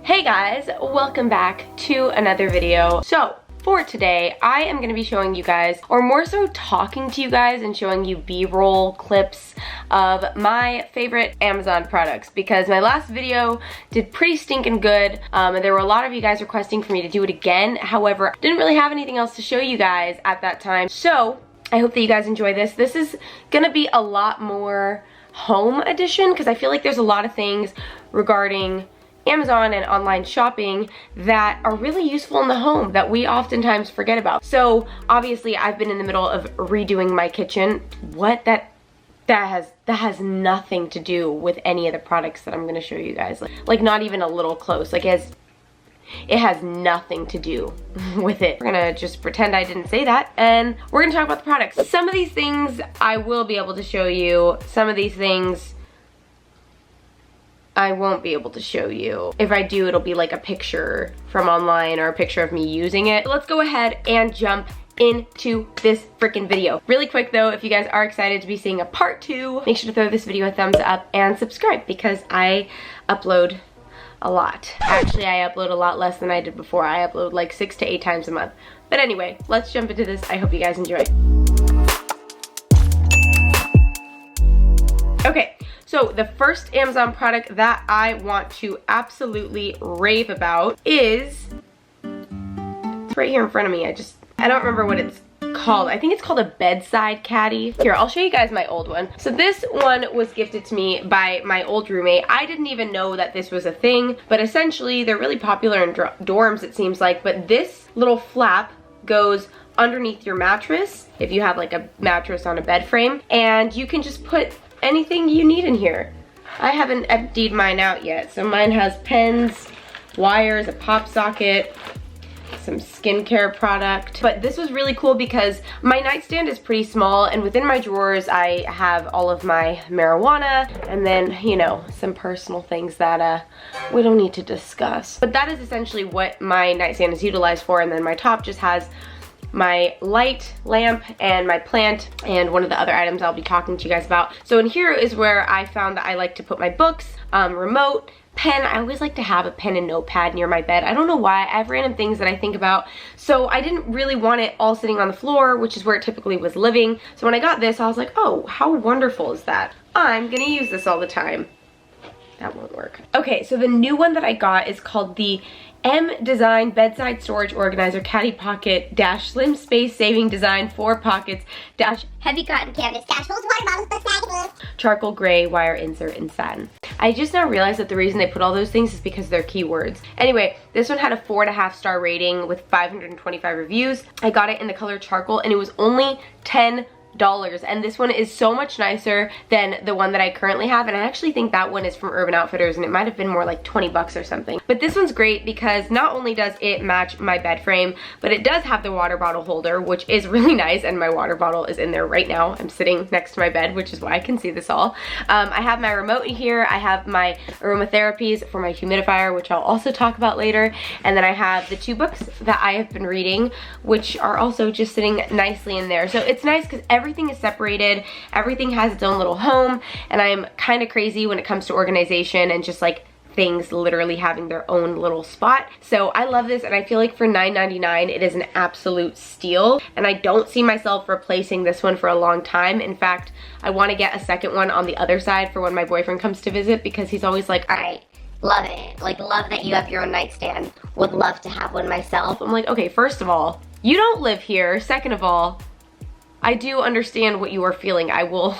Hey guys, welcome back to another video. So for today, I am going to be showing you guys, or more so talking to you guys and showing you B-roll clips of my favorite Amazon products, because my last video did pretty stinking good, and there were a lot of you guys requesting for me to do it again. However, I didn't really have anything else to show you guys at that time, so I hope that you guys enjoy this. This is going to be a lot more home edition, because I feel like there's a lot of things regarding Amazon and online shopping that are really useful in the home that we oftentimes forget about. So obviously I've been in the middle of redoing my kitchen. That has nothing to do with any of the products that I'm going to show you guys. Like not even a little close. Like it has nothing to do with it. We're gonna just pretend I didn't say that, and we're gonna talk about the products. Some of these things I will be able to show you. Some of these things I won't be able to show you. If I do, it'll be like a picture from online or a picture of me using it. Let's go ahead and jump into this freaking video. Really quick though, if you guys are excited to be seeing a part 2, make sure to throw this video a thumbs up and subscribe, because I upload a lot. Actually, I upload a lot less than I did before. I upload like 6 to 8 times a month. But anyway, let's jump into this. I hope you guys enjoy. Okay. So the first Amazon product that I want to absolutely rave about is, it's right here in front of me. I don't remember what it's called. I think it's called a Bedside Caddy. Here, I'll show you guys my old one. So this one was gifted to me by my old roommate. I didn't even know that this was a thing, but essentially they're really popular in dorms, it seems like. But this little flap goes underneath your mattress if you have like a mattress on a bed frame, and you can just put anything you need in here. I haven't emptied mine out yet, so mine has pens, wires, a pop socket, some skincare product. But this was really cool because my nightstand is pretty small, and within my drawers I have all of my marijuana and then, you know, some personal things that we don't need to discuss. But that is essentially what my nightstand is utilized for, and then my top just has my light lamp and my plant and one of the other items I'll be talking to you guys about. So in here is where I found that I like to put my books, remote, pen. I always like to have a pen and notepad near my bed. I don't know why. I have random things that I think about. So I didn't really want it all sitting on the floor, which is where it typically was living. So when I got this, I was like, oh, how wonderful is that? I'm gonna use this all the time. That won't work. Okay, so the new one that I got is called the M Design Bedside Storage Organizer Caddy Pocket Dash Slim Space Saving Design 4 Pockets Dash Heavy Cotton Canvas Dash Holds Water Bottles Charcoal Gray Wire Insert in Satin. I just now realized that the reason they put all those things is because they're keywords. Anyway, this one had a 4.5 star rating with 525 reviews. I got it in the color charcoal, and it was only $10. And this one is so much nicer than the one that I currently have, and I actually think that one is from Urban Outfitters, and it might have been more like 20 bucks or something. But this one's great because not only does it match my bed frame, but it does have the water bottle holder, which is really nice, and my water bottle is in there right now. I'm sitting next to my bed, which is why I can see this all. I have my remote in here. I have my aromatherapies for my humidifier, which I'll also talk about later, and then I have the 2 books that I have been reading, which are also just sitting nicely in there. So it's nice because everything is separated, everything has its own little home, and I'm kind of crazy when it comes to organization and just like things literally having their own little spot. So I love this, and I feel like for $9.99 it is an absolute steal, and I don't see myself replacing this one for a long time. In fact, I want to get a second one on the other side for when my boyfriend comes to visit, because he's always like, alright, love it, like love that you have your own nightstand, would love to have one myself. I'm like, okay, first of all, you don't live here. Second of all, I do understand what you are feeling. I will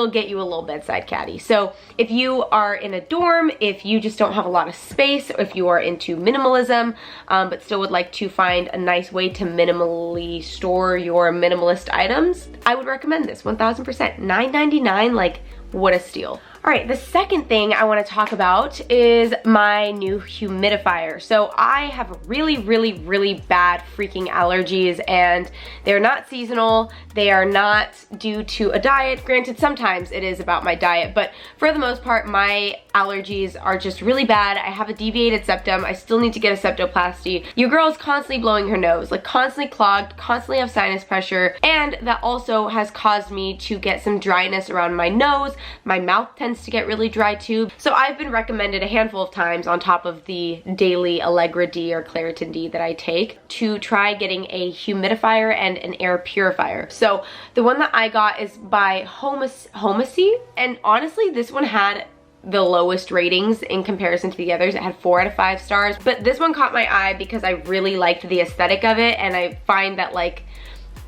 get you a little bedside caddy. So if you are in a dorm, if you just don't have a lot of space, or if you are into minimalism, but still would like to find a nice way to minimally store your minimalist items, I would recommend this 1000%. $9.99, like what a steal. All right, the second thing I want to talk about is my new humidifier. So I have really, really, really bad freaking allergies, and they're not seasonal. They are not due to a diet. Granted, sometimes it is about my diet, but for the most part, my allergies are just really bad. I have a deviated septum. I still need to get a septoplasty. Your girl's constantly blowing her nose, like constantly clogged, constantly have sinus pressure, and that also has caused me to get some dryness around my nose. My mouth tends tends to get really dry too. So I've been recommended a handful of times on top of the daily Allegra D or Claritin D that I take to try getting a humidifier and an air purifier. So the one that I got is by Homacy, and honestly this one had the lowest ratings in comparison to the others. It had 4 out of 5 stars, but this one caught my eye because I really liked the aesthetic of it, and I find that like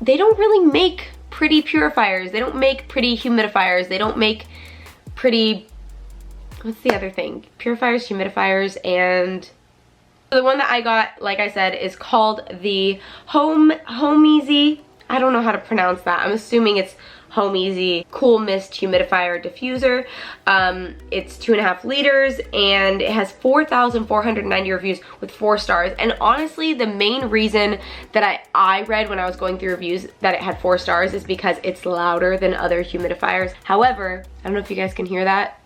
they don't really make pretty purifiers, they don't make pretty humidifiers, they don't make pretty, what's the other thing? Purifiers, humidifiers, and the one that I got, like I said, is called the Homeeasy. I don't know how to pronounce that. I'm assuming it's Homeeasy Cool Mist Humidifier Diffuser. It's 2.5 liters and it has 4,490 reviews with 4 stars. And honestly, the main reason that I read when I was going through reviews that it had 4 stars is because it's louder than other humidifiers. However, I don't know if you guys can hear that.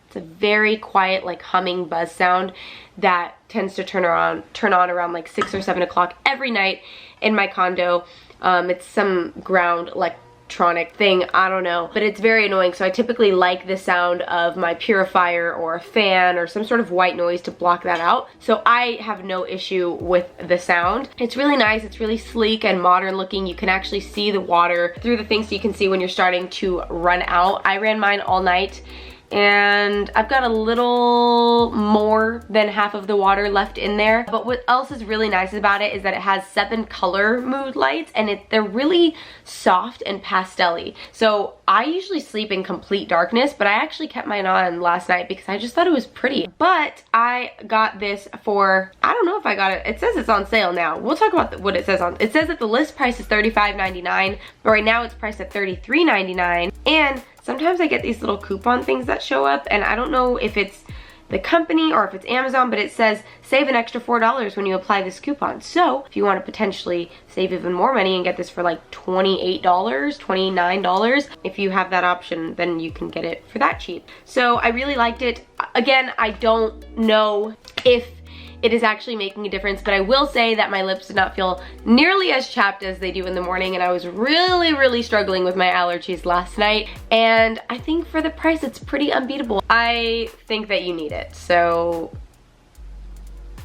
It's a very quiet, like humming buzz sound that tends to turn on around like 6 or 7 o'clock every night in my condo. It's some ground electronic thing, I don't know, but it's very annoying. So I typically like the sound of my purifier or a fan or some sort of white noise to block that out. So I have no issue with the sound. It's really nice, it's really sleek and modern looking. You can actually see the water through the things, so you can see when you're starting to run out. I ran mine all night and I've got a little more than half of the water left in there. But what else is really nice about it is that it has 7 color mood lights, and they're really soft and pastel-y. So I usually sleep in complete darkness, but I actually kept mine on last night because I just thought it was pretty. But I got this for, I don't know if I got it, it says it's on sale now. We'll talk about what it says on, it says that the list price is $35.99, but right now it's priced at $33.99. And sometimes I get these little coupon things that show up, and I don't know if it's the company or if it's Amazon, but it says save an extra $4 when you apply this coupon. So if you want to potentially save even more money and get this for like $28, $29, if you have that option, then you can get it for that cheap. So I really liked it. Again, I don't know if it is actually making a difference, but I will say that my lips did not feel nearly as chapped as they do in the morning, and I was really struggling with my allergies last night, and I think for the price it's pretty unbeatable. I think that you need it. So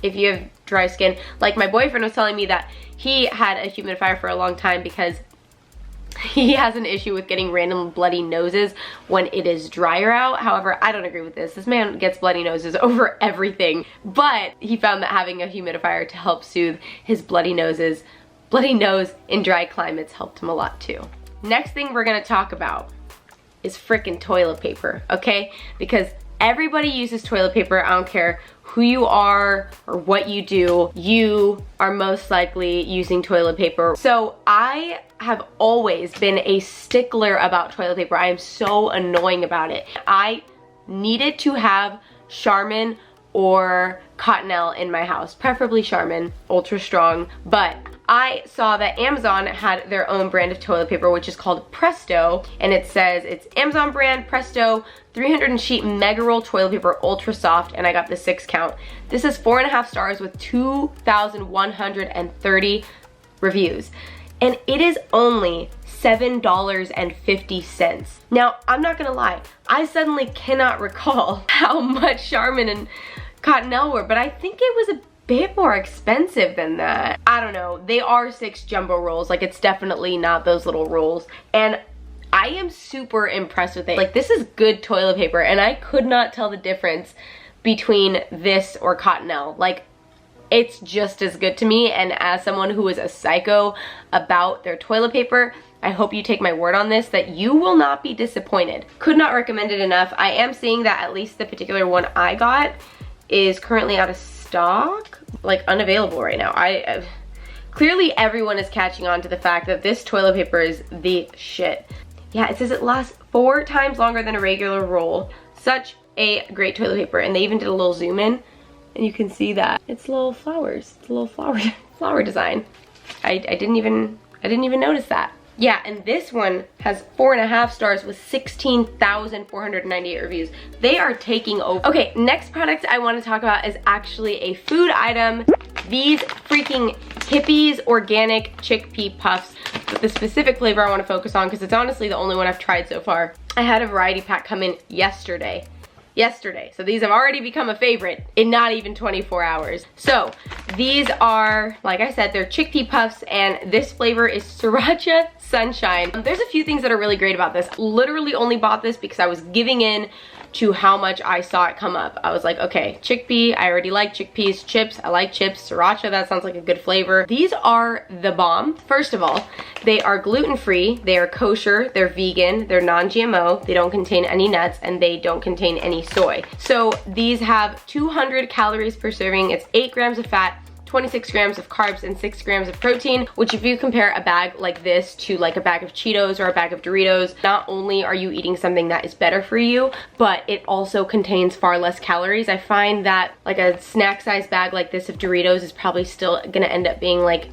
if you have dry skin, like my boyfriend was telling me that he had a humidifier for a long time because he has an issue with getting random bloody noses when it is drier out. However, I don't agree with this. This man gets bloody noses over everything. But he found that having a humidifier to help soothe his bloody nose in dry climates helped him a lot too. Next thing we're gonna talk about is frickin' toilet paper, okay? Because everybody uses toilet paper. I don't care who you are or what you do, you are most likely using toilet paper. So I have always been a stickler about toilet paper. I am so annoying about it. I needed to have Charmin or Cottonelle in my house, preferably Charmin, ultra strong, but I saw that Amazon had their own brand of toilet paper, which is called Presto, and it says it's Amazon brand Presto 300 sheet mega roll toilet paper, ultra soft, and I got the 6 count. This is 4.5 stars with 2,130 reviews, and it is only $7.50. Now, I'm not gonna lie, I suddenly cannot recall how much Charmin and Cottonelle were, but I think it was a bit more expensive than that. I don't know. They are 6 jumbo rolls. Like, it's definitely not those little rolls. And I am super impressed with it. Like, this is good toilet paper, and I could not tell the difference between this or Cottonelle. Like, it's just as good to me, and as someone who is a psycho about their toilet paper, I hope you take my word on this, that you will not be disappointed. Could not recommend it enough. I am seeing that at least the particular one I got is currently out of stock, like unavailable right now. Clearly everyone is catching on to the fact that this toilet paper is the shit. Yeah, it says it lasts 4 times longer than a regular roll. Such a great toilet paper, and they even did a little zoom in, and you can see that it's little flowers. It's a little flower design. I didn't even notice that. Yeah, and this one has 4.5 stars with 16,498 reviews. They are taking over. Okay, next product I want to talk about is actually a food item. These freaking Hippies organic chickpea puffs. But the specific flavor I want to focus on, because it's honestly the only one I've tried so far. I had a variety pack come in yesterday. So these have already become a favorite in not even 24 hours. So these are, like I said, they're chickpea puffs, and this flavor is Sriracha Sunshine. There's a few things that are really great about this. Literally only bought this because I was giving in to how much I saw it come up. I was like, okay, chickpea, I already like chickpeas. Chips, I like chips. Sriracha, that sounds like a good flavor. These are the bomb. First of all, they are gluten-free, they are kosher, they're vegan, they're non-GMO, they don't contain any nuts, and they don't contain any soy. So these have 200 calories per serving. It's 8 grams of fat, 26 grams of carbs, and 6 grams of protein, which if you compare a bag like this to like a bag of Cheetos or a bag of Doritos, not only are you eating something that is better for you, but it also contains far less calories. I find that like a snack size bag like this of Doritos is probably still gonna end up being like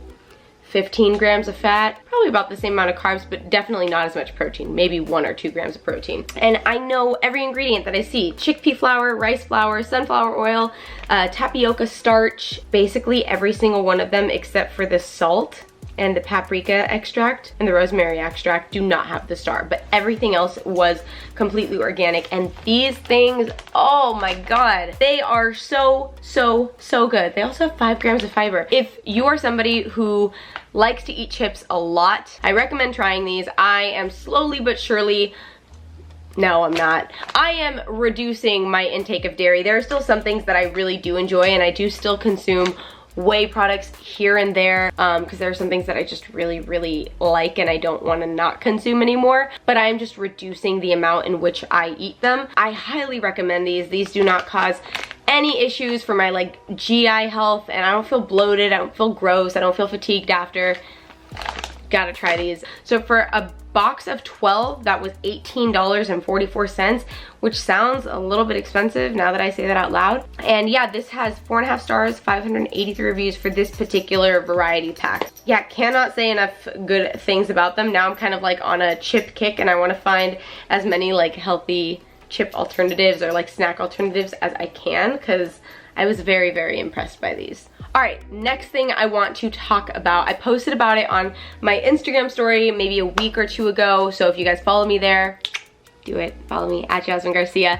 15 grams of fat, probably about the same amount of carbs, but definitely not as much protein, maybe 1 or 2 grams of protein. And I know every ingredient that I see: chickpea flour, rice flour, sunflower oil, tapioca starch, basically every single one of them except for the salt and the paprika extract and the rosemary extract do not have the star, but everything else was completely organic. And these things, oh my god, they are so good. They also have 5 grams of fiber. If you are somebody who likes to eat chips a lot, I recommend trying these. I am slowly but surely, no, I'm not. I am reducing my intake of dairy. There are still some things that I really do enjoy, and I do still consume whey products here and there because there are some things that I just really like and I don't want to not consume anymore, but I am just reducing the amount in which I eat them. I highly recommend these. These do not cause any issues for my like GI health, and I don't feel bloated, I don't feel gross, I don't feel fatigued after. Gotta try these. So for a box of 12, that was $18.44, which sounds a little bit expensive now that I say that out loud. And yeah, this has 4.5 stars, 583 reviews for this particular variety pack. Yeah, cannot say enough good things about them. Now I'm kind of like on a chip kick, and I want to find as many like healthy chip alternatives or like snack alternatives as I can, because I was very impressed by these. All right, next thing I want to talk about, I posted about it on my Instagram story maybe a week or 2 ago, so if you guys follow me there, do it. Follow me at Jazmine Garcia.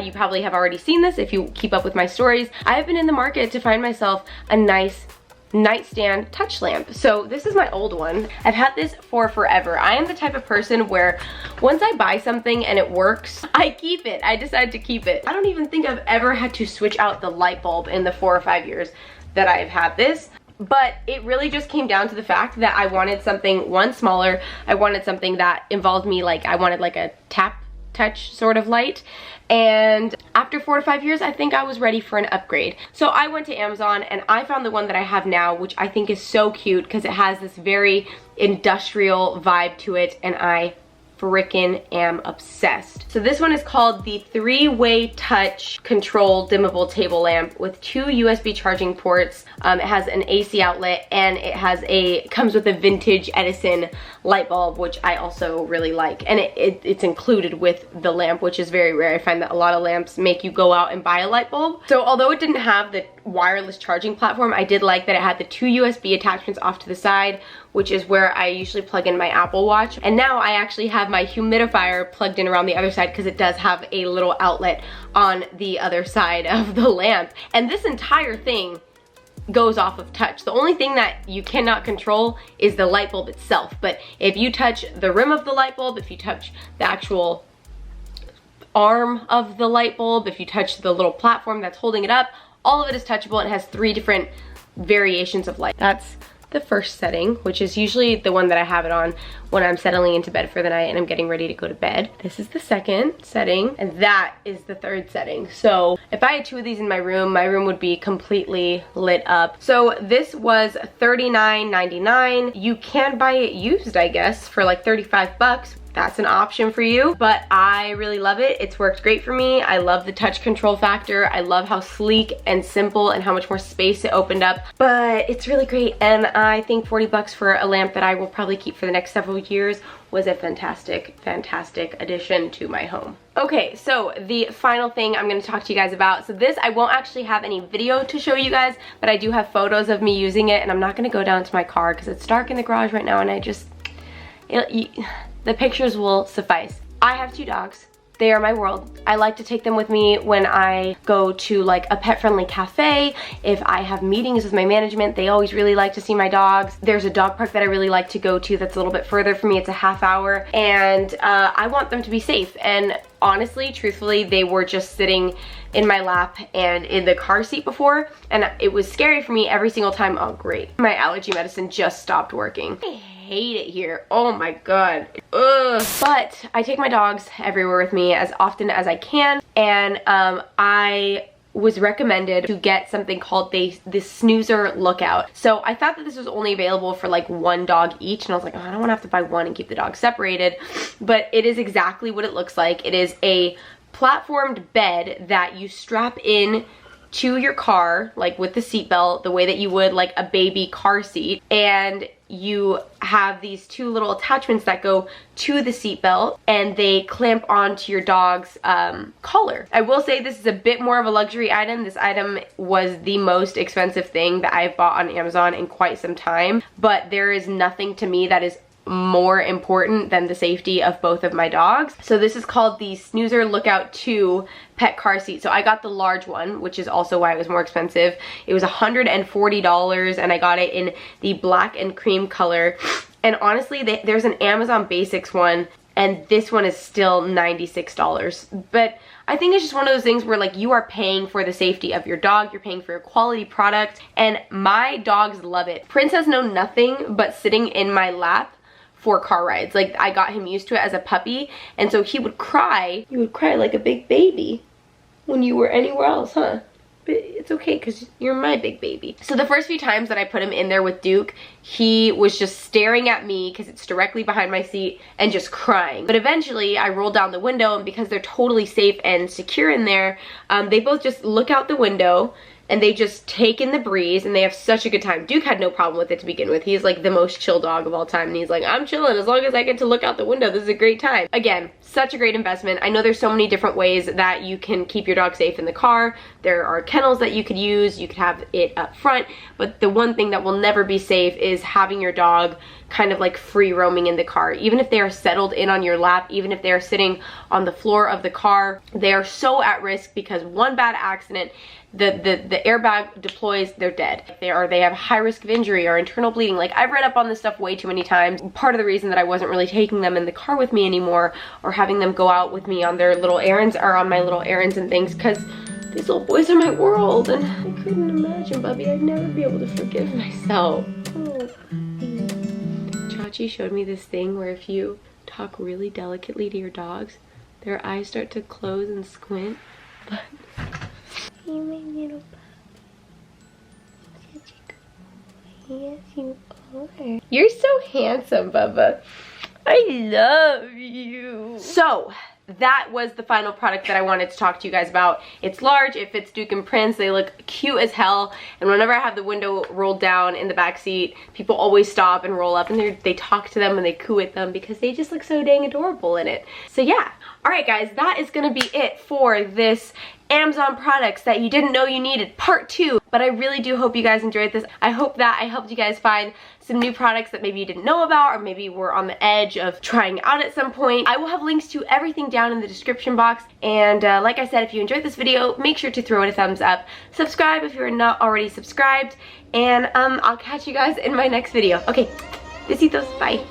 You probably have already seen this if you keep up with my stories. I have been in the market to find myself a nice nightstand touch lamp. So this is my old one. I've had this for forever. I am the type of person where once I buy something and it works, I keep it. I decide to keep it. I don't even think I've ever had to switch out the light bulb in the 4 or 5 years that I've had this. But it really just came down to the fact that I wanted something, one, smaller. I wanted something that involved me, like I wanted like a tap touch sort of light. And after 4 to 5 years, I think I was ready for an upgrade. So I went to Amazon and I found the one that I have now, which I think is so cute because it has this very industrial vibe to it, and I frickin' am obsessed. So this one is called the 3-way touch control dimmable table lamp with 2 USB charging ports. It has an AC outlet, and it comes with a vintage Edison light bulb, which I also really like. And it's included with the lamp, which is very rare. I find that a lot of lamps make you go out and buy a light bulb. So although it didn't have the wireless charging platform, I did like that it had the 2 USB attachments off to the side, which is where I usually plug in my Apple Watch. And now I actually have my humidifier plugged in around the other side because it does have a little outlet on the other side of the lamp. And this entire thing goes off of touch. The only thing that you cannot control is the light bulb itself. But if you touch the rim of the light bulb, if you touch the actual arm of the light bulb, if you touch the little platform that's holding it up, all of it is touchable, and it has 3 different variations of light. That's the first setting, which is usually the one that I have it on when I'm settling into bed for the night and I'm getting ready to go to bed. This is the second setting, and that is the third setting. So if I had 2 of these in my room would be completely lit up. So this was $39.99. You can buy it used, I guess, for like 35 bucks. That's an option for you, but I really love it. It's worked great for me. I love the touch control factor. I love how sleek and simple and how much more space it opened up, but it's really great. And I think 40 bucks for a lamp that I will probably keep for the next several years was a fantastic addition to my home. Okay, so the final thing I'm gonna talk to you guys about. So this, I won't actually have any video to show you guys, but I do have photos of me using it, and I'm not gonna go down to my car because it's dark in the garage right now, and I just, the pictures will suffice. I have 2 dogs. They are my world. I like to take them with me when I go to like a pet-friendly cafe. If I have meetings with my management, they always really like to see my dogs. There's a dog park that I really like to go to that's a little bit further for me. It's a half hour, and I want them to be safe. And honestly, truthfully, they were just sitting in my lap and in the car seat before, and it was scary for me every single time. Oh great, my allergy medicine just stopped working. I hate it here. Oh my god. Ugh. But I take my dogs everywhere with me as often as I can, and I was recommended to get something called the snoozer lookout. So I thought that this was only available for like 1 dog each, and I was like, oh, I don't want to have to buy one and keep the dogs separated. But it is exactly what it looks like. It is a platformed bed that you strap in to your car, like with the seatbelt, the way that you would like a baby car seat, and you have these 2 little attachments that go to the seatbelt, and they clamp onto your dog's collar. I will say this is a bit more of a luxury item. This item was the most expensive thing that I've bought on Amazon in quite some time, but there is nothing to me that is more important than the safety of both of my dogs. So this is called the Snoozer Lookout 2 pet car seat. So I got the large one, which is also why it was more expensive. It was $140, and I got it in the black and cream color. And honestly, there's an Amazon Basics one, and this one is still $96. But I think it's just one of those things where like you are paying for the safety of your dog, you're paying for a quality product, and my dogs love it. Prince has known nothing but sitting in my lap for car rides. Like, I got him used to it as a puppy, and so he would cry. You would cry like a big baby when you were anywhere else, huh? But it's okay because you're my big baby. So the first few times that I put him in there with Duke, he was just staring at me because it's directly behind my seat and just crying. But eventually I rolled down the window, and because they're totally safe and secure in there, they both just look out the window and they just take in the breeze, and they have such a good time. Duke had no problem with it to begin with. He's like the most chill dog of all time, and he's like, I'm chilling as long as I get to look out the window. This is a great time. Again, such a great investment. I know there's so many different ways that you can keep your dog safe in the car. There are kennels that you could use. You could have it up front, but the one thing that will never be safe is having your dog kind of like free roaming in the car. Even if they are settled in on your lap, even if they are sitting on the floor of the car, they are so at risk because one bad accident, the airbag deploys, they're dead. They have high risk of injury or internal bleeding. Like, I've read up on this stuff way too many times. Part of the reason that I wasn't really taking them in the car with me anymore, or having them go out with me on their little errands, or on my little errands and things, because these little boys are my world, and I couldn't imagine, Bubby, I'd never be able to forgive myself. Oh. Chachi showed me this thing where if you talk really delicately to your dogs, their eyes start to close and squint. But you my little puppy. Yes, you are. You're so handsome, Bubba. I love you. So that was the final product that I wanted to talk to you guys about. It's large, it fits Duke and Prince, they look cute as hell, and whenever I have the window rolled down in the back seat, people always stop and roll up, and they talk to them and they coo at them because they just look so dang adorable in it. So yeah. Alright guys, that is gonna be it for this Amazon products that you didn't know you needed, part 2. But I really do hope you guys enjoyed this. I hope that I helped you guys find some new products that maybe you didn't know about, or maybe were on the edge of trying out at some point. I will have links to everything down in the description box. And like I said, if you enjoyed this video, make sure to throw it a thumbs up. Subscribe if you're not already subscribed. And I'll catch you guys in my next video. Okay, besitos, bye.